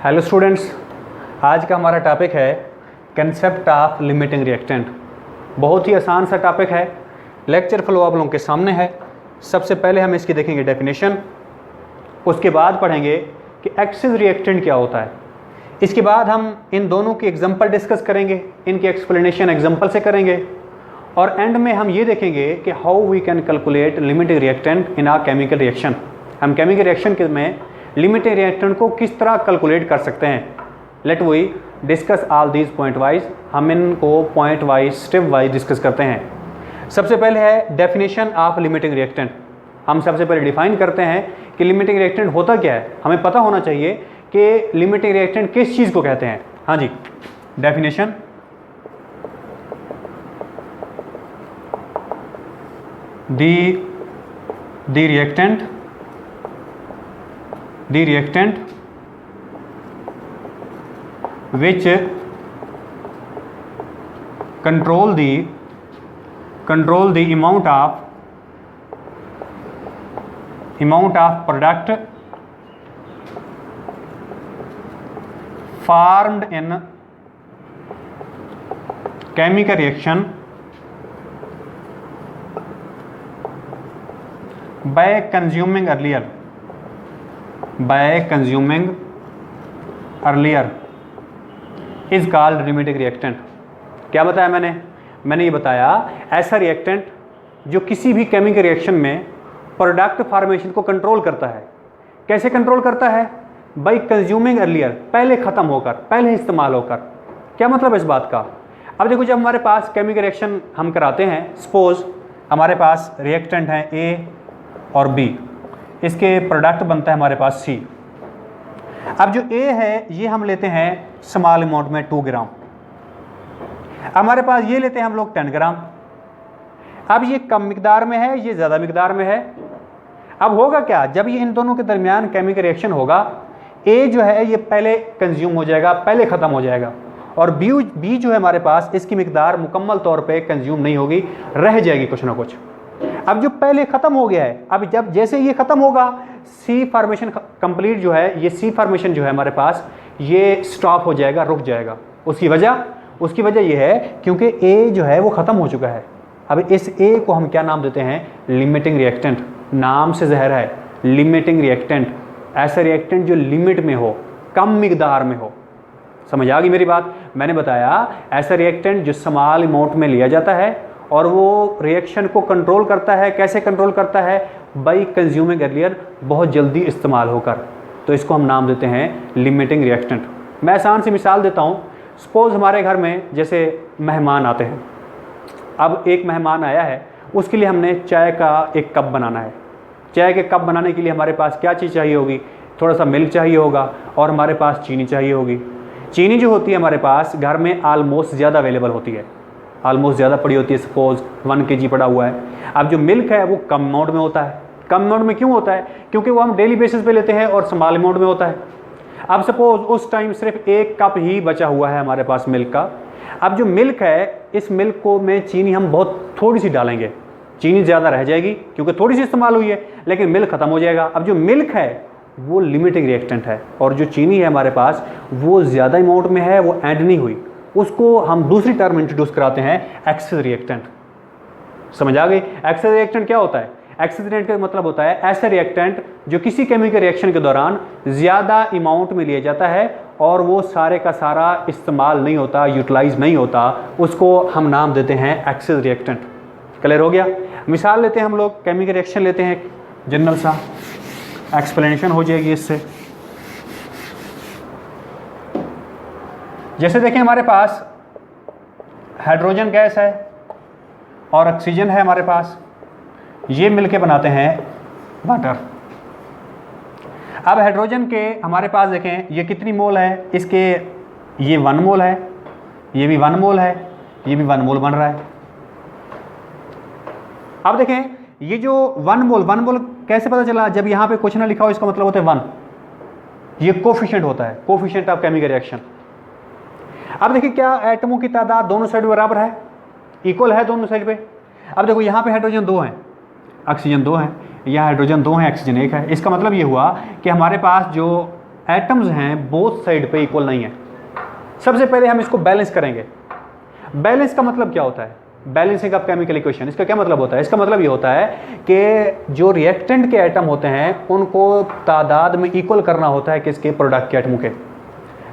Hello students, आज का हमारा टॉपिक है कंसेप्ट ऑफ लिमिटिंग रिएक्टेंट। बहुत ही आसान सा टॉपिक है। लेक्चर फ्लो आप लोगों के सामने है। सबसे पहले हम इसकी देखेंगे डेफिनेशन, उसके बाद पढ़ेंगे कि एक्सिस रिएक्टेंट क्या होता है। इसके बाद हम इन दोनों की एग्जांपल डिस्कस करेंगे, इनकी एक्सप्लेनेशन एग्जांपल से करेंगे और एंड में हम ये देखेंगे कि how we can calculate limiting reactant in a chemical reaction. हम केमिकल रिएक्शन के में लिमिटिंग रिएक्टेंट को किस तरह कैलकुलेट कर सकते हैं। Let we discuss all these point wise. हम इनको point wise step wise discuss करते हैं। सबसे पहले है डेफिनेशन ऑफ लिमिटिंग रिएक्टेंट। हम सबसे पहले डिफाइन करते हैं कि लिमिटिंग रिएक्टेंट होता क्या है। हमें पता होना चाहिए कि लिमिटिंग रिएक्टेंट किस चीज़ को कहते हैं। हाँ जी, definition the reactant which control the amount of product formed in chemical reaction by consuming earlier is called limiting reactant। क्या बताया मैंने ये बताया ऐसा रिएक्टेंट जो किसी भी केमिकल रिएक्शन में प्रोडक्ट फॉर्मेशन को कंट्रोल करता है। कैसे कंट्रोल करता है? बाय कंज्यूमिंग अर्लियर, पहले ख़त्म होकर, पहले इस्तेमाल होकर। क्या मतलब इस बात का? अब देखो, जब हमारे पास केमिकल रिएक्शन हम कराते हैं, सपोज हमारे पास रिएक्टेंट हैं ए और बी, इसके प्रोडक्ट बनता है हमारे पास सी। अब जो ए है ये हम लेते हैं स्मॉल अमाउंट में 2 ग्राम। हमारे पास ये लेते हैं हम लोग 10 ग्राम। अब ये कम मिकदार में है, ये ज़्यादा मिकदार में है। अब होगा क्या, जब ये इन दोनों के दरमियान केमिकल रिएक्शन होगा, ए जो है ये पहले कंज्यूम हो जाएगा, पहले ख़त्म हो जाएगा, और बी जो है हमारे पास, इसकी मिकदार मुकम्मल तौर पे कंज्यूम नहीं होगी, रह जाएगी कुछ ना कुछ। अब जो पहले ख़त्म हो गया है, अब जब जैसे ये ख़त्म होगा, सी फार्मेशन कंप्लीट जो है, ये सी फार्मेशन जो है हमारे पास, ये स्टॉप हो जाएगा, रुक जाएगा। उसकी वजह ये है क्योंकि ए जो है वो ख़त्म हो चुका है। अब इस ए को हम क्या नाम देते हैं? Limiting reactant. नाम से ज़हर है, लिमिटिंग रिएक्टेंट। ऐसा रिएक्टेंट जो लिमिट में हो, कम मिकदार में हो। समझ आ गई मेरी बात? मैंने बताया ऐसा रिएक्टेंट जो स्मॉल अमाउंट में लिया जाता है और वो रिएक्शन को कंट्रोल करता है। कैसे कंट्रोल करता है? बाई कंज्यूमिंग अर्लियर, बहुत जल्दी इस्तेमाल होकर। तो इसको हम नाम देते हैं लिमिटिंग रिएक्टेंट। मैं आसान सी मिसाल देता हूँ। सपोज़ हमारे घर में जैसे मेहमान आते हैं। अब एक मेहमान आया है, उसके लिए हमने चाय का एक कप बनाना है। चाय के कप बनाने के लिए हमारे पास क्या चीज़ चाहिए होगी? थोड़ा सा मिल्क चाहिए होगा और हमारे पास चीनी चाहिए होगी। चीनी जो होती है हमारे पास घर में आलमोस्ट ज़्यादा अवेलेबल होती है, आलमोस्ट ज़्यादा पड़ी होती है। सपोज 1 kg पड़ा हुआ है। अब जो मिल्क है वो कम अमाउंट में होता है। कम अमाउंट में क्यों होता है? क्योंकि वो हम डेली बेसिस पे लेते हैं और स्मॉल अमाउंट में होता है। अब सपोज उस टाइम सिर्फ 1 कप ही बचा हुआ है हमारे पास मिल्क का। अब जो मिल्क है, इस मिल्क को में चीनी हम बहुत थोड़ी सी डालेंगे, चीनी ज़्यादा रह जाएगी क्योंकि थोड़ी सी इस्तेमाल हुई है, लेकिन मिल्क ख़त्म हो जाएगा। अब जो मिल्क है वो लिमिटिंग रिएक्टेंट है, और जो चीनी है हमारे पास वो ज़्यादा अमाउंट में है, वो ऐड नहीं हुई। उसको हम दूसरी टर्म इंट्रोड्यूस कराते हैं, एक्सेस रिएक्टेंट। समझ आ गई? एक्सेस रिएक्टेंट क्या होता है? एक्सेस रिएक्टेंट का मतलब होता है ऐसा रिएक्टेंट जो किसी केमिकल रिएक्शन के दौरान ज़्यादा अमाउंट में लिया जाता है और वो सारे का सारा इस्तेमाल नहीं होता, यूटिलाइज नहीं होता। उसको हम नाम देते हैं एक्सेस रिएक्टेंट। क्लियर हो गया? मिसाल लेते हैं हम लोग, केमिकल रिएक्शन लेते हैं, जनरल सा एक्सप्लेनेशन हो जाएगी इससे। जैसे देखें, हमारे पास हाइड्रोजन गैस है और ऑक्सीजन है हमारे पास, ये मिलके बनाते हैं वाटर। अब हाइड्रोजन के हमारे पास देखें ये कितनी मोल है, इसके ये 1 मोल है, ये भी 1 मोल है, ये भी 1 मोल बन रहा है। अब देखें ये जो 1 मोल कैसे पता चला? जब यहाँ पे कुछ ना लिखा हो इसका मतलब होता है 1। ये कोफिशिएंट होता है, कोफिशिएंट ऑफ केमिकल रिएक्शन। अब देखिए क्या एटमों की तादाद दोनों साइड बराबर है, इक्वल है दोनों साइड पे। अब देखो यहाँ पे हाइड्रोजन 2 हैं, ऑक्सीजन 2 हैं, यहाँ हाइड्रोजन 2 हैं, ऑक्सीजन 1 है। इसका मतलब ये हुआ कि हमारे पास जो एटम्स हैं बोथ साइड पे इक्वल नहीं है। सबसे पहले हम इसको बैलेंस करेंगे। बैलेंस का मतलब क्या होता है? बैलेंसिंग ऑफ केमिकल इक्वेशन, इसका क्या मतलब होता है? इसका मतलब ये होता है कि जो रिएक्टेंट के एटम होते हैं उनको तादाद में इक्वल करना होता है किसके? प्रोडक्ट के एटमों के।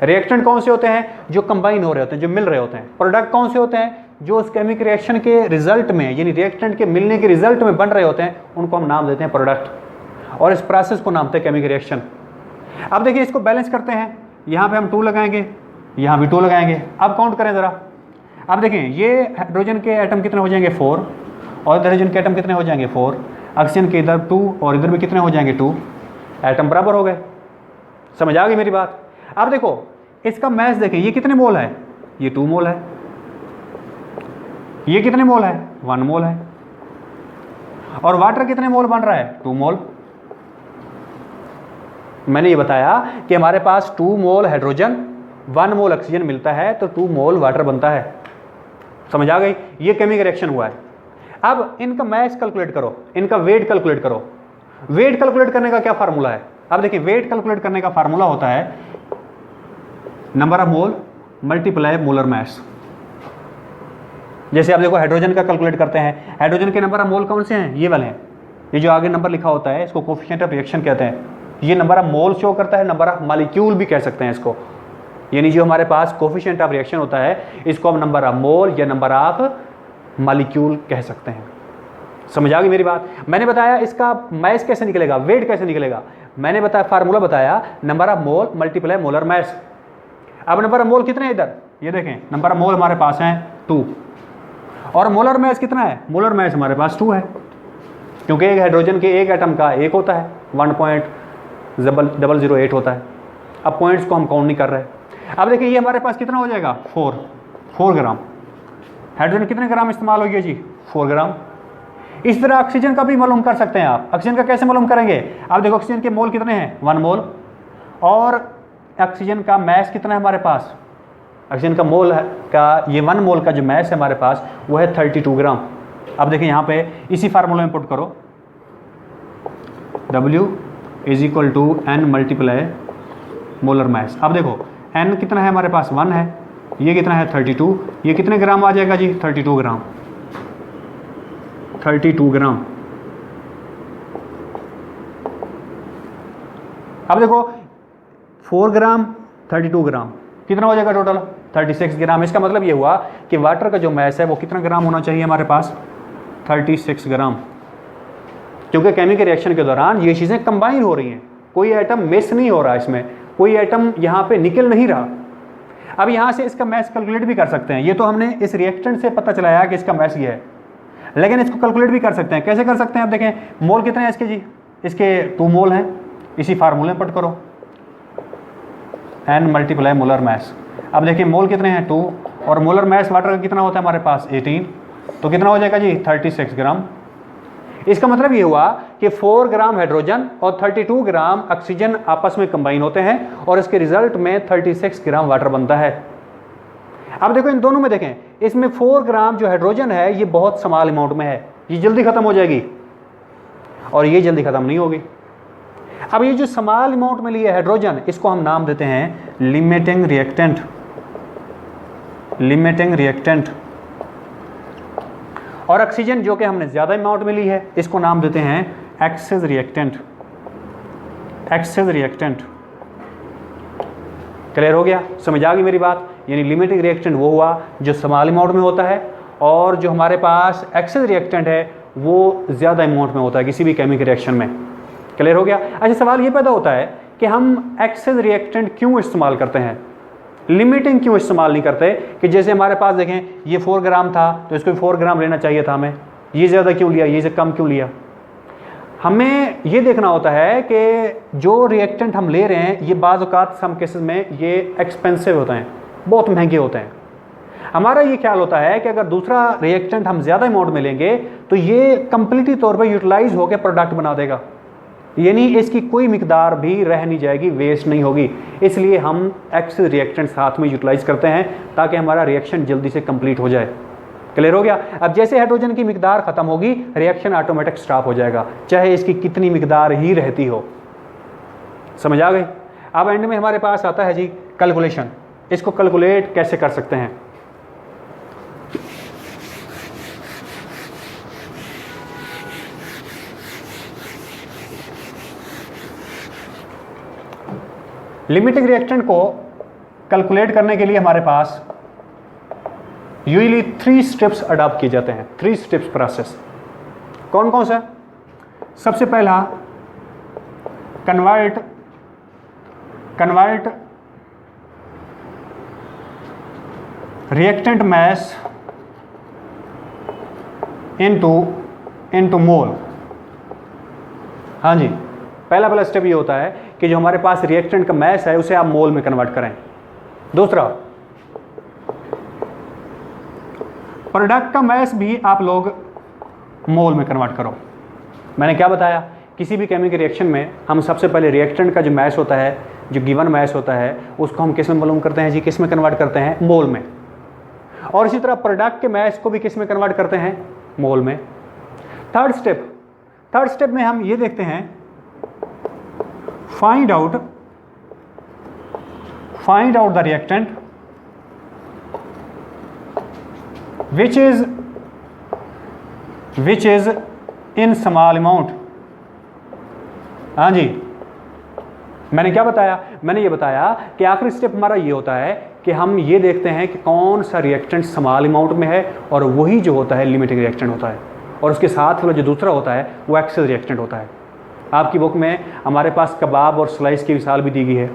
रिएक्टेंट कौन से होते हैं? जो कंबाइन हो रहे होते हैं, जो मिल रहे होते हैं। प्रोडक्ट कौन से होते हैं? जो उस केमिकल रिएक्शन के रिजल्ट में, यानी रिएक्टेंट के मिलने के रिजल्ट में बन रहे होते हैं, उनको हम नाम देते हैं प्रोडक्ट, और इस प्रोसेस को नाम देते हैं केमिकल रिएक्शन। अब देखिए इसको बैलेंस करते हैं। यहाँ पे हम 2 लगाएंगे, यहाँ भी 2 लगाएंगे। अब काउंट करें ज़रा। अब देखें ये हाइड्रोजन के एटम कितने हो जाएंगे? 4, और हाइड्रोजन के एटम कितने हो जाएंगे? 4। ऑक्सीजन के इधर 2 और इधर भी कितने हो जाएंगे? 2। एटम बराबर हो गए। समझ आ गई मेरी बात? अब देखो इसका मैच देखें, ये कितने मोल है? ये 2 मोल है। ये कितने मोल है? 1 मोल है। और वाटर कितने मोल बन रहा है? 2 मोल। मैंने ये बताया कि हमारे पास 2 मोल हाइड्रोजन 1 मोल ऑक्सीजन मिलता है तो 2 मोल वाटर बनता है। समझ आ गई? ये केमिकल रिएक्शन हुआ है। अब इनका मैस कैलकुलेट करो, इनका वेट कैलकुलेट करो। वेट कैलकुलेट करने का क्या फार्मूला है? अब देखिए वेट कैलकुलेट करने का फार्मूला होता है number of mole multiply molar mass. जैसे आप देखो हाइड्रोजन का कैलकुलेट करते हैं, हाइड्रोजन के नंबर ऑफ मोल कौन से हैं? ये वाले हैं। ये जो आगे नंबर लिखा होता है इसको कोफिशिएंट ऑफ रिएक्शन कहते हैं। ये नंबर ऑफ मोल शो करता है, नंबर ऑफ मॉलिक्यूल भी कह सकते हैं इसको। यानी जो हमारे पास कोफिशिएंट ऑफ रिएक्शन होता है इसको हम नंबर ऑफ मोल या नंबर ऑफ मॉलिक्यूल कह सकते हैं। समझ आ गई मेरी बात? मैंने बताया इसका मास कैसे निकलेगा, वेट कैसे निकलेगा। मैंने बताया फार्मूला बताया number of mole multiply molar mass. अब नंबर ऑफ मोल कितने हैं इधर? ये देखें नंबर ऑफ मोल हमारे पास हैं 2, और मोलर मास कितना है? मोलर मास हमारे पास 2 है, क्योंकि एक हाइड्रोजन के एक एटम का 1 होता है, 1.008 होता है। अब पॉइंट्स को हम काउंट नहीं कर रहे। अब देखिए ये हमारे पास कितना हो जाएगा? 4 ग्राम। हाइड्रोजन कितने ग्राम इस्तेमाल हो गया जी? 4 ग्राम। इस तरह ऑक्सीजन का भी मालूम कर सकते हैं आप। ऑक्सीजन का कैसे मालूम करेंगे? आप देखो ऑक्सीजन के मोल कितने हैं? 1 मोल, और ऑक्सीजन का मैस कितना है हमारे पास? ऑक्सीजन का मोल का ये 1 मोल का जो मैस है हमारे पास वो है 32 ग्राम। अब देखिए यहाँ पे इसी फार्मूले में पुट करो, W = N multiply molar mass. अब देखो N कितना है हमारे पास? 1 है। ये कितना है? 32। ये कितने ग्राम आ जाएगा जी? 32 ग्राम। 32 ग्राम। अब देखो 4 ग्राम 32 ग्राम कितना हो जाएगा टोटल? 36 ग्राम। इसका मतलब ये हुआ कि वाटर का जो मैस है वो कितना ग्राम होना चाहिए हमारे पास? 36 ग्राम। क्योंकि केमिकल रिएक्शन के दौरान ये चीज़ें कंबाइन हो रही हैं, कोई एटम मिस नहीं हो रहा, इसमें कोई एटम यहाँ पे निकल नहीं रहा। अब यहाँ से इसका मैस कैलकुलेट भी कर सकते हैं। ये तो हमने इस रिएक्टेंट से पता चलाया कि इसका मैस ये है, लेकिन इसको कैलकुलेट भी कर सकते हैं। कैसे कर सकते हैं? अब देखें मोल कितने हैं इसके जी? इसके 2 मोल हैं। इसी फार्मूले में पुट करो, N मल्टीप्लाई मोलर मास। अब देखिए मोल कितने हैं? 2, और मोलर मास वाटर का कितना होता है हमारे पास? 18। तो कितना हो जाएगा जी? 36 ग्राम। इसका मतलब ये हुआ कि 4 ग्राम हाइड्रोजन और 32 ग्राम ऑक्सीजन आपस में कंबाइन होते हैं और इसके रिजल्ट में 36 ग्राम वाटर बनता है। अब देखो इन दोनों में देखें, इसमें 4 ग्राम जो हाइड्रोजन है ये बहुत स्मॉल अमाउंट में है, ये जल्दी खत्म हो जाएगी, और ये जल्दी खत्म नहीं होगी। अब ये जो स्मॉल अमाउंट में लिए हाइड्रोजन, इसको हम नाम देते हैं लिमिटिंग रिएक्टेंट। Limiting reactant. और ऑक्सीजन जो कि हमने ज़्यादा अमाउंट में ली है इसको नाम देते हैं excess reactant. Excess reactant. Clear हो गया? समझ आ गई मेरी बात? यानी लिमिटिंग रिएक्टेंट वो हुआ जो स्मॉल अमाउंट में होता है, और जो हमारे पास एक्सेस रिएक्टेंट है वो ज़्यादा अमाउंट में होता है किसी भी केमिकल रिएक्शन में। क्लियर हो गया? अच्छा सवाल ये पैदा होता है कि हम एक्सेस रिएक्टेंट क्यों इस्तेमाल करते हैं, लिमिटिंग क्यों इस्तेमाल नहीं करते? कि जैसे हमारे पास देखें ये 4 ग्राम था तो इसको 4 ग्राम लेना चाहिए था हमें, ये ज़्यादा क्यों लिया, ये से कम क्यों लिया? हमें ये देखना होता है कि जो रिएक्टेंट हम ले रहे हैं ये बाज़ औक़ात सम केसेस में ये एक्सपेंसिव होते हैं, बहुत महंगे होते हैं। हमारा ये ख्याल होता है कि अगर दूसरा रिएक्टेंट हम ज़्यादा अमाउंट में लेंगे तो ये कंप्लीटली तौर पर यूटिलाइज होकर प्रोडक्ट बना देगा, यानी इसकी कोई मिकदार भी रह नहीं जाएगी, वेस्ट नहीं होगी। इसलिए हम एक्सेस रिएक्टेंट साथ में यूटिलाइज करते हैं ताकि हमारा रिएक्शन जल्दी से कंप्लीट हो जाए। क्लियर हो गया? अब जैसे हाइड्रोजन की मिकदार खत्म होगी रिएक्शन ऑटोमेटिक स्टॉप हो जाएगा, चाहे इसकी कितनी मिकदार ही रहती हो। समझ आ गई? अब एंड में हमारे पास आता है जी कैलकुलेशन। इसको कैलकुलेट कैसे कर सकते हैं। लिमिटिंग रिएक्टेंट को कैलकुलेट करने के लिए हमारे पास यूजुअली 3 स्टेप्स अडॉप्ट किए जाते हैं। 3 स्टेप्स प्रोसेस कौन कौन सा? सबसे पहला convert reactant mass into mole. हाँ जी, पहला स्टेप ये होता है कि जो हमारे पास रिएक्टेंट का मैस है उसे आप मोल में कन्वर्ट करें। दूसरा, प्रोडक्ट का मैस भी आप लोग मोल में कन्वर्ट करो। मैंने क्या बताया, किसी भी केमिकल रिएक्शन में हम सबसे पहले रिएक्टेंट का जो मैस होता है, जो गिवन मैस होता है, उसको हम किस में मालूम करते हैं जी? किस में कन्वर्ट करते हैं? मोल में। और इसी तरह प्रोडक्ट के मैस को भी किस में कन्वर्ट करते हैं? मोल में। थर्ड स्टेप में हम ये देखते हैं, find out the reactant which is in small amount। हाँ जी, मैंने क्या बताया? मैंने ये बताया कि आखिरी स्टेप हमारा ये होता है कि हम ये देखते हैं कि कौन सा रिएक्टेंट स्मॉल अमाउंट में है, और वही जो होता है लिमिटिंग रिएक्टेंट होता है, और उसके साथ वाला जो दूसरा होता है वो एक्सेस रिएक्टेंट होता है। आपकी बुक में हमारे पास कबाब और स्लाइस की मिसाल भी दी गई है।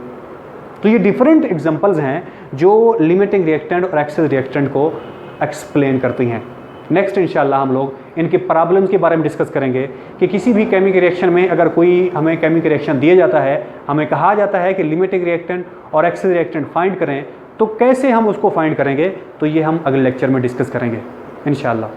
तो ये डिफरेंट एग्जांपल्स हैं जो लिमिटिंग रिएक्टेंट और एक्सेस रिएक्टेंट को एक्सप्लेन करती हैं। नेक्स्ट इंशाल्लाह हम लोग इनके प्रॉब्लम्स के बारे में डिस्कस करेंगे कि किसी भी केमिकल रिएक्शन में अगर कोई हमें केमिकल रिएक्शन दिया जाता है, हमें कहा जाता है कि लिमिटिंग रिएक्टेंट और एक्सेस रिएक्टेंट फाइंड करें, तो कैसे हम उसको फाइंड करेंगे, तो ये हम अगले लेक्चर में डिस्कस करेंगे इंशाल्लाह।